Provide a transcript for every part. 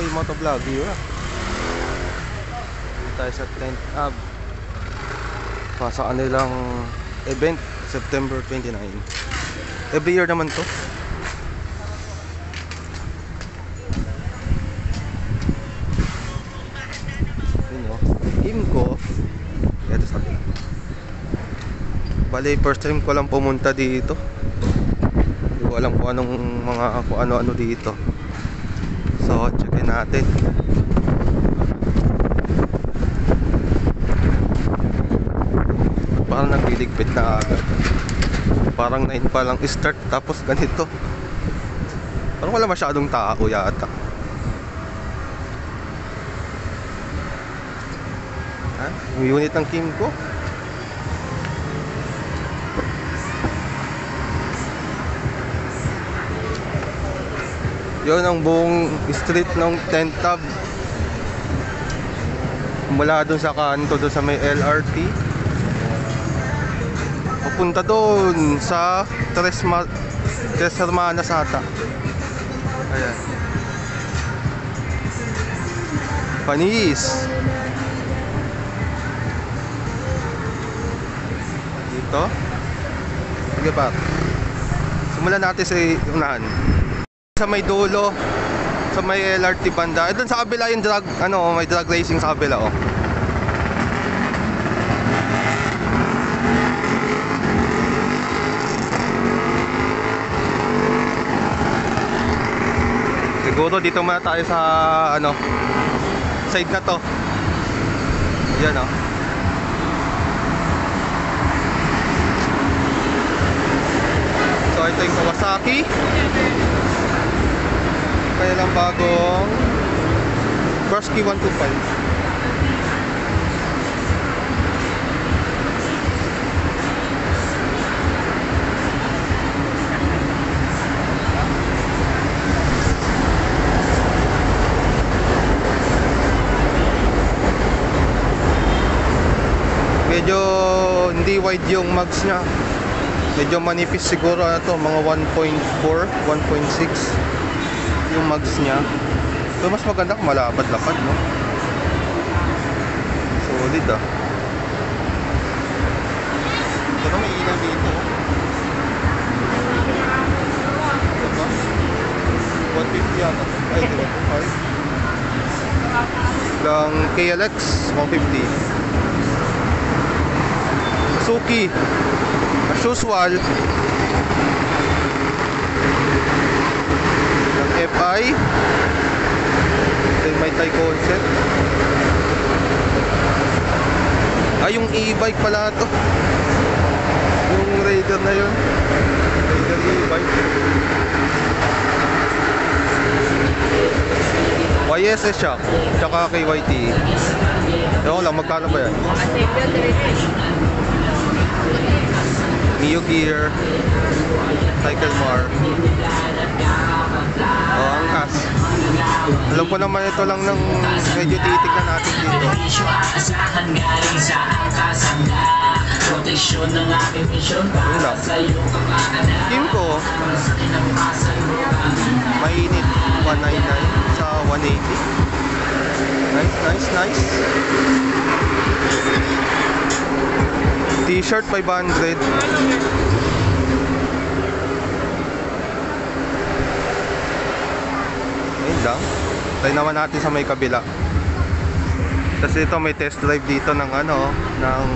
Pinoy Motovlog. Dito tayo sa 10th Ave. Sa kanilang event, September 29. Every year naman to. Ko ito sa atin. Bali, first time ko lang pumunta dito. Hindi ko alam kung anong kung ano-ano dito. So, checkin natin. Parang nagliligpit na agad. Parang 9 pa lang start, tapos ganito. Parang wala masyadong tao yata. Yung unit ng Kimco. Yun ang buong street ng 10th Ave. Mula dun sa kanto, dun sa may LRT, papunta dun sa Tres Hermanas ata. Ayan, Panis. Dito. Sige pa. Simulan natin sa unahan. Sa may dulo, sa may LRT banda. Doon sa kabila yung drag, may drag racing sa kabila, oh. Siguro dito muna tayo sa side na to. Yan, oh. So ito yung Kawasaki. Kaya lang bagong Kursky 125. Medyo hindi wide yung mags nya. Medyo manipis siguro ito, mga 1.4, 1.6 yung mags nya. So mas maganda kung malapad-lapad, no? Solid, ah. Pero may ilaw dito, oh. Ito 150 yata. Ay, ito 1.5 lang. KLX 150. Suzuki as usual ng FI. Then may Thai concept. Yung e-bike pala to, yung Raider na yun, Raider e-bike. YSS shock tsaka KYT. Ewan lang, magkano ba yan? Mio Gear, Cycle Mar. Angkas. Alam ko naman ito lang ng medyo titignan natin dito. Yun lang. Kimco, mainit 199 sa 180. Nice, nice, nice. T-shirt 500. Ayun lang. Tayo naman natin sa may kabila. Kasi ito may test drive dito ng ng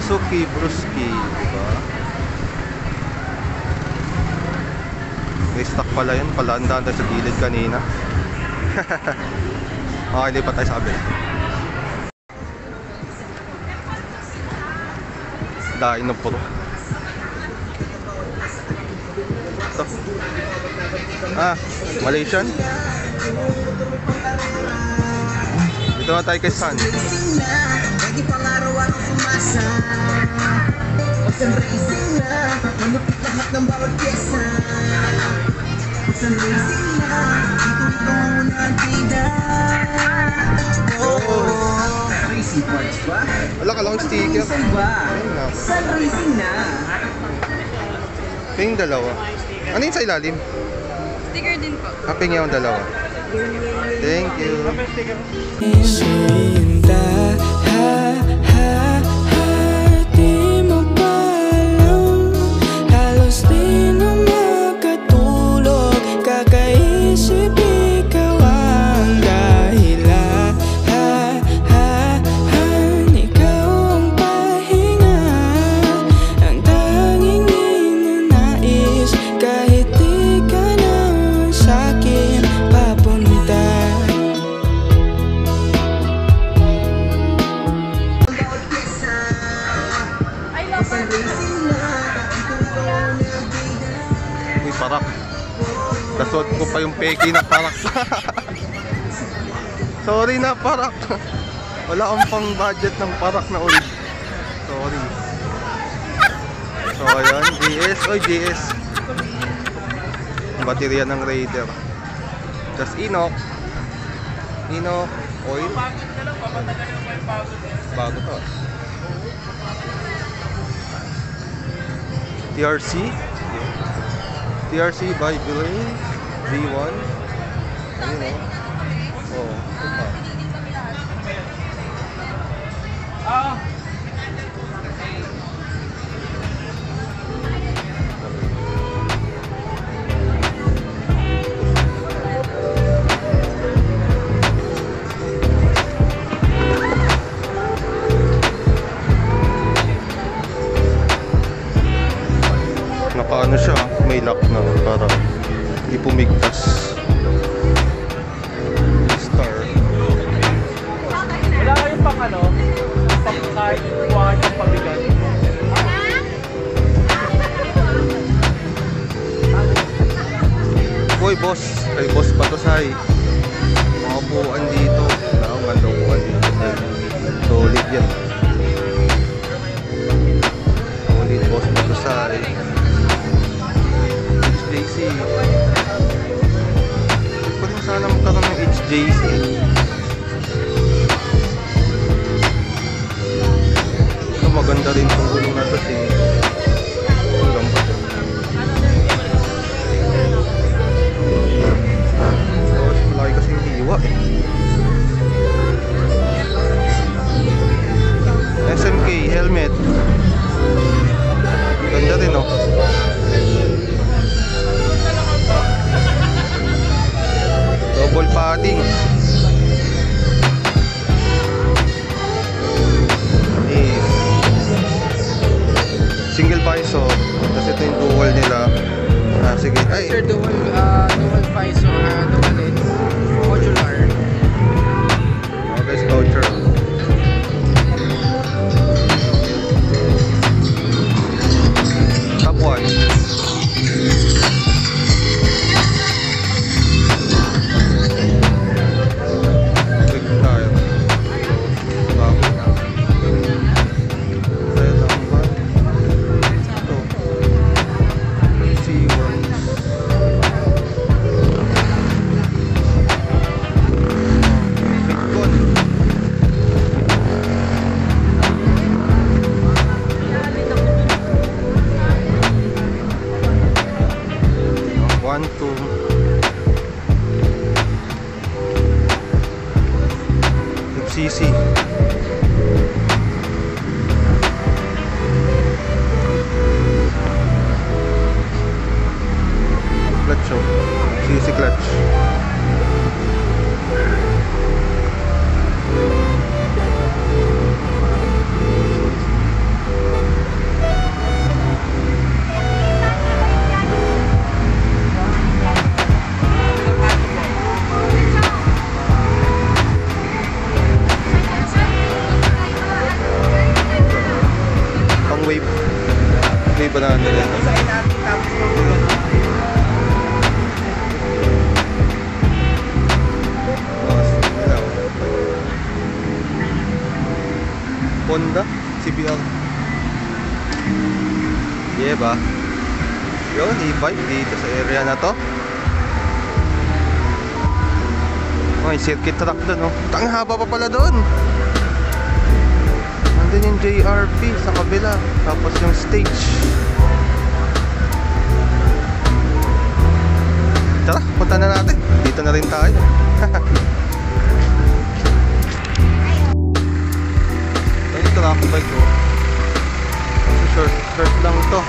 Suzuki Brusky, diba? May stock pala yun. Palandaan tayo sa gilid kanina. Okay, lipat tayo sa kabila. Dain ng puro. Ito. Malaysian. Dito na tayo kay Sun. Wala ka lang sticker. Sun Racing na. Ping dalawa. Ano yun sa ilalim? Sticker din po. Ping yung dalawa. Thank you. Sinta, di mo pa alam. Halos di na makatulog. Kakaisip ikaw ang dahilan. Ikaw ang pahinga, ang tanging ninanais. Kahit di ka na sa'kin papunta. Uy, parak. Kasot ko pa yung peki na parak. Sorry na, parak. Wala akong pang budget ng parak na ulit. Sorry. So ayan, GS. Oy, GS. Ang baterya ng Raider. Tapos Inok oil. Bago to. TRC by Villain V1. Ayun o. Oh, ito pa. Nakaano siya, may lock na para hindi pumigtas. Star. Wala kayong pang ano? Pang kahit kuhaan yung pabigat. Uy, boss. Ay, boss pa to, Sai. Mga upuan dito. Ang upuan dito. Solid yan. Solid, boss pa to, Sai. HJC. Hindi ko rin sana magkaroon ng HJC. Ito, maganda rin itong gulong na to, Ulam pa to. Malaki kasi yung hiwa eh. SMK helmet. Ganda rin oh. Double padding. Single visor. Kasi ito yung dual nila. Sige. Ay. Sir, dual visor, dual lens, modular. Okay, Sculpture. Top 1. Quick tire. Bago. Red number. Ito. C1. Bitcoin. 1, 2. FCC. Clutch oh. CC clutch. Pang wave. Wave banana din. Honda CBR. Yeah ba? Yun, e-bike dito sa area na to. May circuit track doon oh. Tang haba pa pala doon. Nandun yung JRP sa kabila. Tapos yung stage. Tara, punta na natin. Dito na rin tayo. Ay, truck bike ko. Short lang to.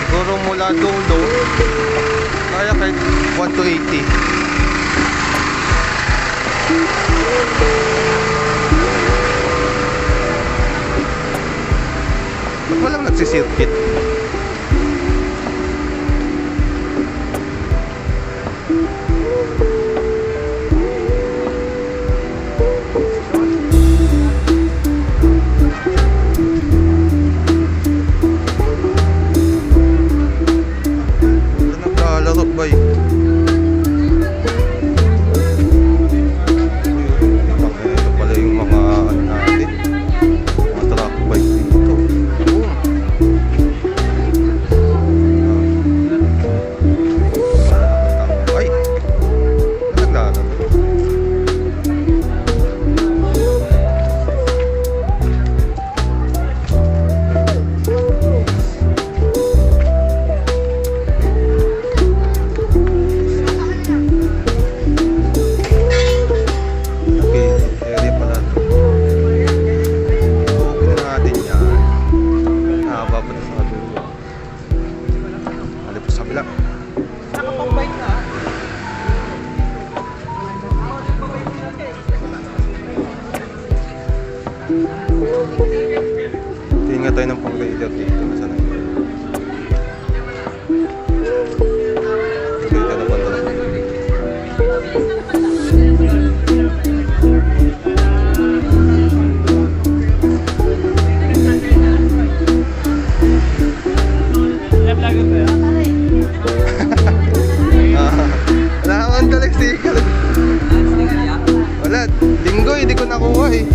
Siguro mula dulo kaya kahit 1 to 80. Ba't walang nagsisirkit? Naglalaro ba yun? Ito pala yung mga ano natin, mga truck bike dito. Ay! Naglalaro. Tingnan tayo ng pang-raider dito. Nasaan na yun? Dito na ba talaga? Wala kang dalag sticker. Wala, linggo hindi ko nakuha eh.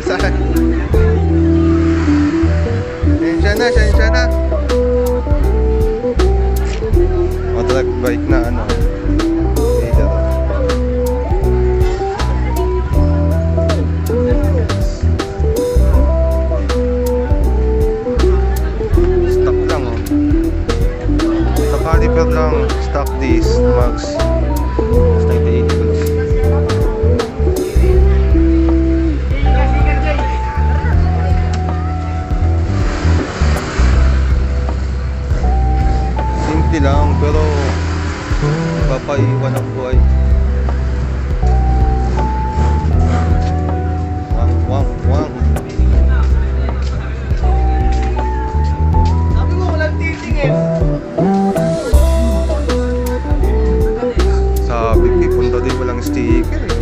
Saan? Sensya na. O truck bike na ano. Stock lang oh. Sa caliper lang, stock disc, max 98 plus. Lang pero papaiwan ang buhay. Wang. Sabi mo walang titingin. Sabi ko punta din walang sticker eh.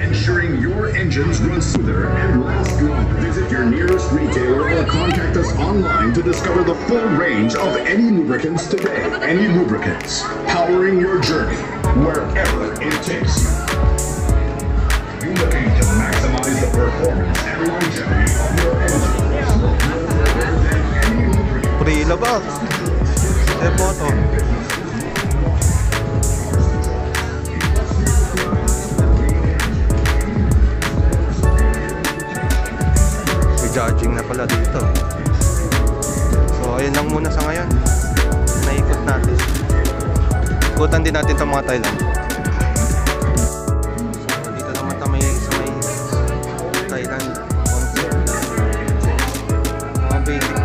Ensuring your engines run smoother and last longer. Visit your nearest retailer or contact us online to discover the full range of any lubricants today. Any Lubricants, powering your journey wherever it takes you. You're looking to maximize the performance and longevity of your engines. Prila ba? Epo to. Judging na pala dito. So ayun lang muna sa ngayon. Naikot natin. Ikutan din natin itong mga Thailand. So dito naman tayo sa may Thailand concept. Mga basic.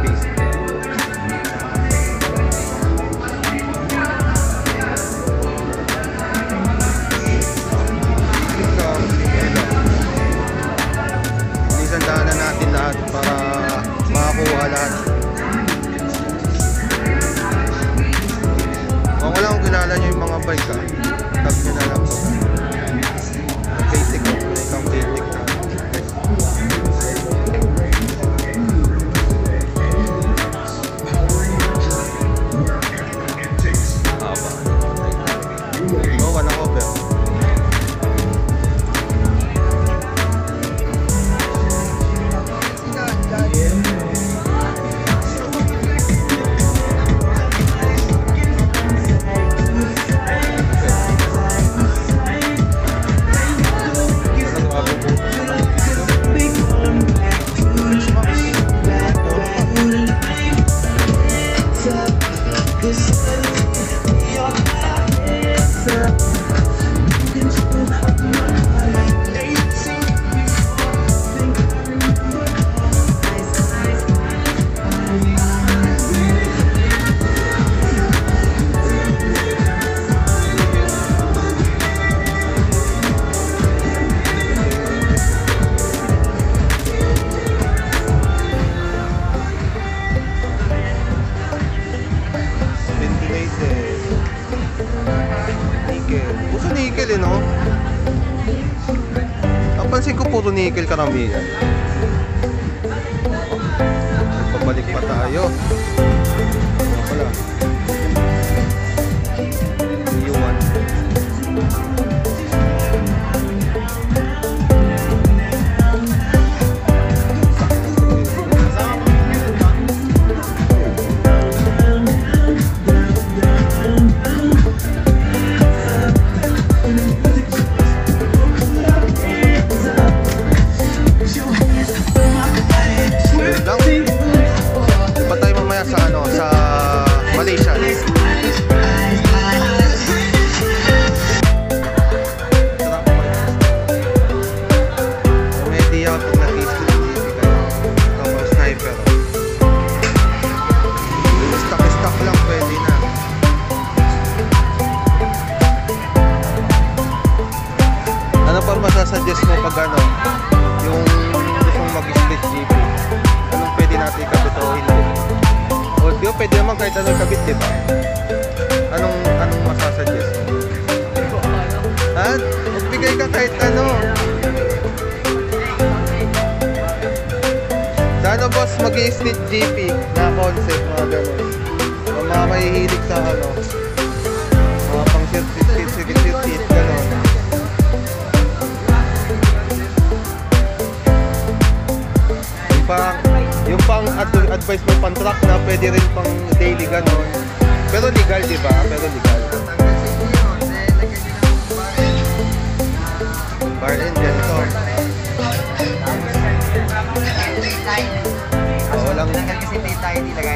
Daanan natin lahat para makakuha lahat. Kung wala kung kilala nyo yung mga bike nickel. Puso nickel eh, no? Napansin ko puro nickel karamihan. Pabalik pa tayo. Wala. Iwan. Suggest mo pag ano, yung gustong mag-split GP, anong pwede natin ikabit o hindi? O di ba pwede naman kahit anong kabit, di ba? Anong masasuggest mo? Ha? Magbigay ka kahit ano. Sa ano boss, mag-split GP na concept, mga gano'n. Mga mahihilig sa ano, mga pang sit, gano'n. Yung pang advice mo pang truck na pwede rin pang daily ganon. Pero legal, di ba? Pero legal. Bar engine ito. Walang kasi tayo nilagay